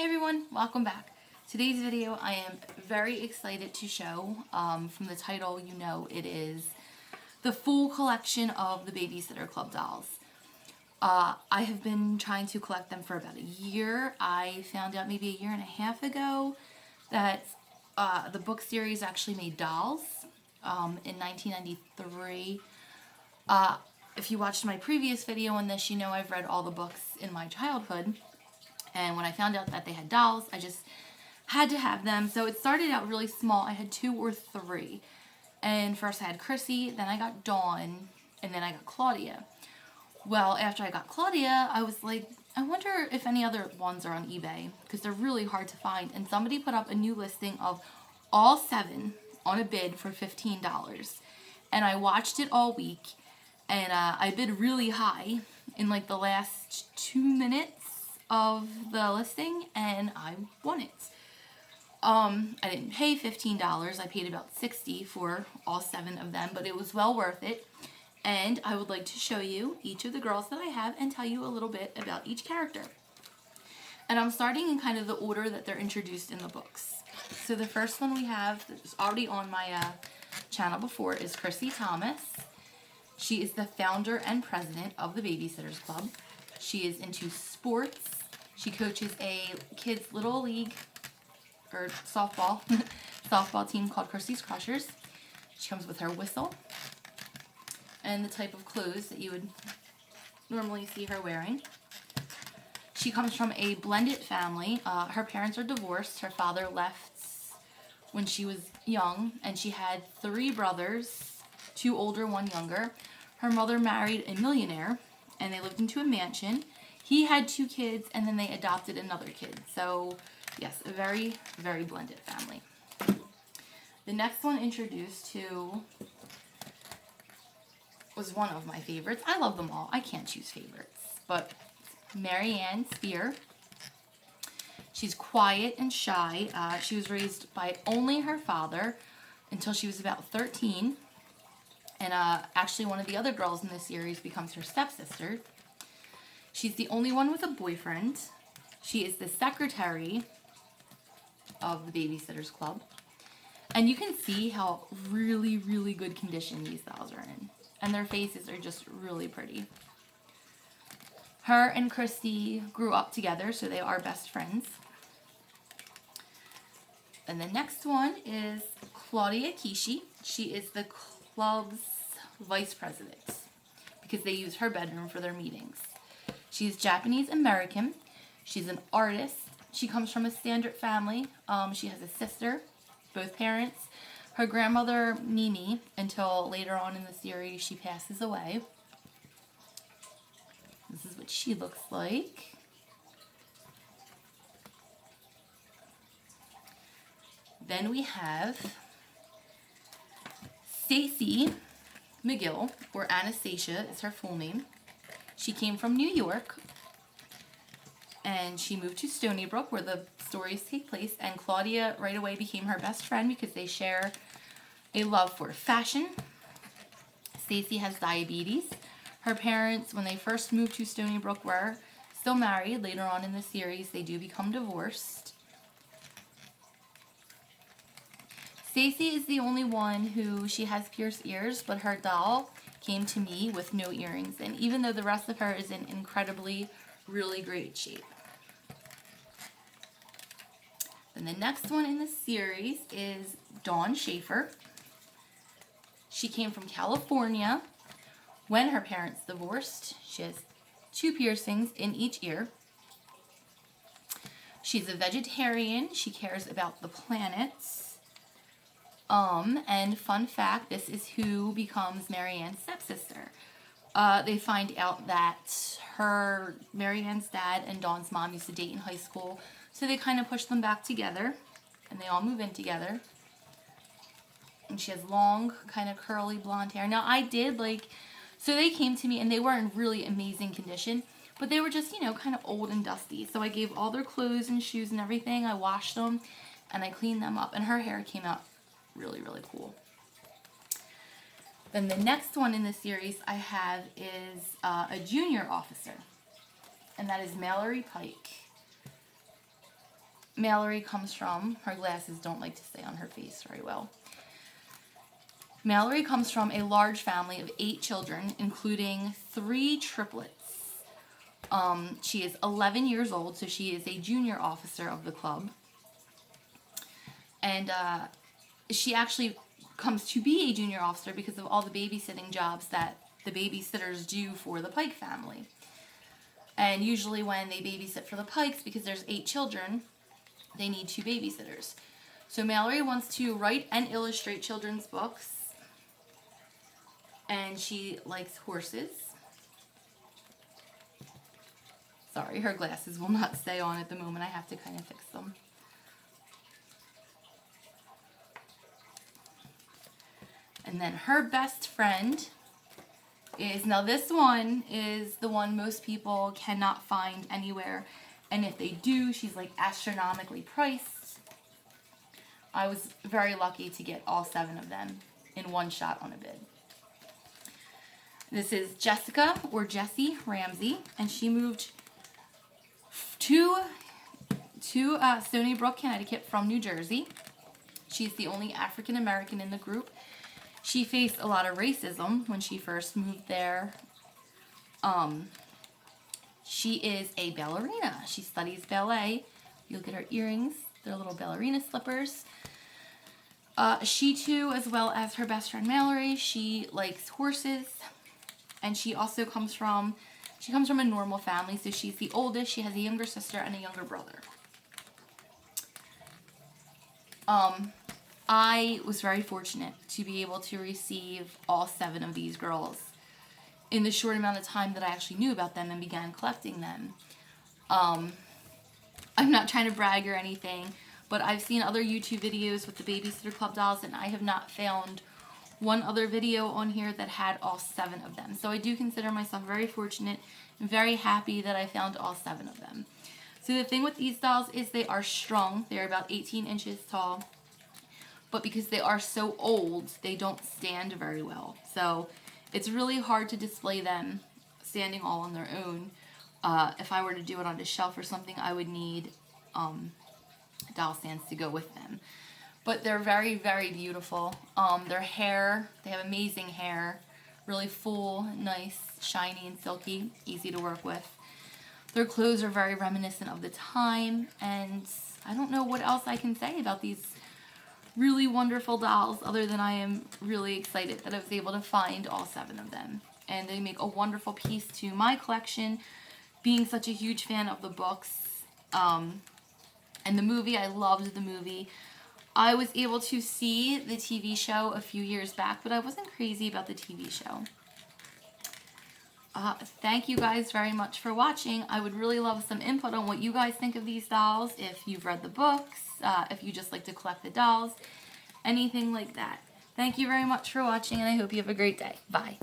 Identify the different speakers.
Speaker 1: everyone, welcome back. Today's video I am very excited to show. From the title, you know it is the full collection of the Babysitter Club dolls. I have been trying to collect them for about a year. I found out maybe a year and a half ago that the book series actually made dolls in 1993. If you watched my previous video on this, you know I've read all the books in my childhood. And when I found out that they had dolls, I just had to have them. So it started out really small. I had 2 or 3. And first I had Kristy, then I got Dawn, and then I got Claudia. Well, after I got Claudia, I was like, I wonder if any other ones are on eBay, because they're really hard to find. And somebody put up a new listing of all 7 on a bid for $15. And I watched it all week, and I bid really high in like the last 2 minutes of the listing, and I won it. I didn't pay $15. I paid about $60 for all 7 of them, but it was well worth it. And I would like to show you each of the girls that I have and tell you a little bit about each character. And I'm starting in kind of the order that they're introduced in the books. So the first one we have, that was already on my channel before, is Kristy Thomas. She is the founder and president of the Babysitters Club. She is into sports. She coaches a kids' little league, or softball, softball team called Kristy's Crushers. She comes with her whistle and the type of clothes that you would normally see her wearing. She comes from a blended family. Her parents are divorced. Her father left when she was young, and she had 3 brothers, 2 older, 1 younger. Her mother married a millionaire, and they lived into a mansion. He had 2 kids, and then they adopted another kid. So, yes, a very, very blended family. The next one introduced to was one of my favorites. I love them all. I can't choose favorites. But Marianne Beer. She's quiet and shy. She was raised by only her father until she was about 13. And actually one of the other girls in the series becomes her stepsister. She's the only one with a boyfriend. She is the secretary of the Babysitters Club. And you can see how really, really good condition these dolls are in. And their faces are just really pretty. Her and Kristy grew up together, so they are best friends. And the next one is Claudia Key. She is the club's vice president because they use her bedroom for their meetings. She's Japanese American. She's an artist. She comes from a standard family. She has a sister, both parents. Her grandmother, Mimi, until later on in the series, she passes away. This is what she looks like. Then we have Stacey McGill, or Anastasia is her full name. She came from New York, and she moved to Stony Brook, where the stories take place, and Claudia right away became her best friend because they share a love for fashion. Stacey has diabetes. Her parents, when they first moved to Stony Brook, were still married. Later on in the series, they do become divorced. Stacey is the only one who, she has pierced ears, but her doll came to me with no earrings. And even though the rest of her is in incredibly, really great shape. And the next one in the series is Dawn Schaefer. She came from California when her parents divorced. She has 2 piercings in each ear. She's a vegetarian. She cares about the planets. And fun fact, this is who becomes Marianne's stepsister. They find out that Marianne's dad and Dawn's mom used to date in high school, so they kind of push them back together, and they all move in together. And she has long, kind of curly blonde hair. Now, so they came to me, and they were in really amazing condition, but they were just, kind of old and dusty. So I gave all their clothes and shoes and everything. I washed them, and I cleaned them up, and her hair came out really, really cool. Then the next one in the series I have is a junior officer, and that is Mallory Pike. Mallory comes from, her glasses don't like to stay on her face very well. Mallory comes from a large family of 8 children, including 3 triplets. She is 11 years old, so she is a junior officer of the club. And she actually comes to be a junior officer because of all the babysitting jobs that the babysitters do for the Pike family. And usually when they babysit for the Pikes, because there's 8 children, they need 2 babysitters. So Mallory wants to write and illustrate children's books. And she likes horses. Sorry, her glasses will not stay on at the moment. I have to kind of fix them. And then her best friend is, now this one is the one most people cannot find anywhere. And if they do, she's like astronomically priced. I was very lucky to get all 7 of them in one shot on a bid. This is Jessica, or Jessie, Ramsey, and she moved to Stony Brook, Connecticut from New Jersey. She's the only African American in the group. She faced a lot of racism when she first moved there. She is a ballerina. She studies ballet. You'll get her earrings. They're little ballerina slippers. She too, as well as her best friend Mallory, she likes horses. And she also comes from a normal family. So she's the oldest. She has a younger sister and a younger brother. I was very fortunate to be able to receive all 7 of these girls in the short amount of time that I actually knew about them and began collecting them. I'm not trying to brag or anything, but I've seen other YouTube videos with the Babysitter Club dolls, and I have not found one other video on here that had all 7 of them. So I do consider myself very fortunate and very happy that I found all 7 of them. So the thing with these dolls is they are strung. They're about 18 inches tall. But because they are so old, they don't stand very well. So it's really hard to display them standing all on their own. If I were to do it on a shelf or something, I would need doll stands to go with them. But they're very, very beautiful. Their hair, they have amazing hair. Really full, nice, shiny, and silky. Easy to work with. Their clothes are very reminiscent of the time. And I don't know what else I can say about these really wonderful dolls other than I am really excited that I was able to find all 7 of them. And they make a wonderful piece to my collection, being such a huge fan of the books. And the movie, I loved the movie. I was able to see the TV show a few years back, but I wasn't crazy about the TV show. Thank you guys very much for watching. I would really love some input on what you guys think of these dolls, if you've read the books, if you just like to collect the dolls, anything like that. Thank you very much for watching, and I hope you have a great day. Bye.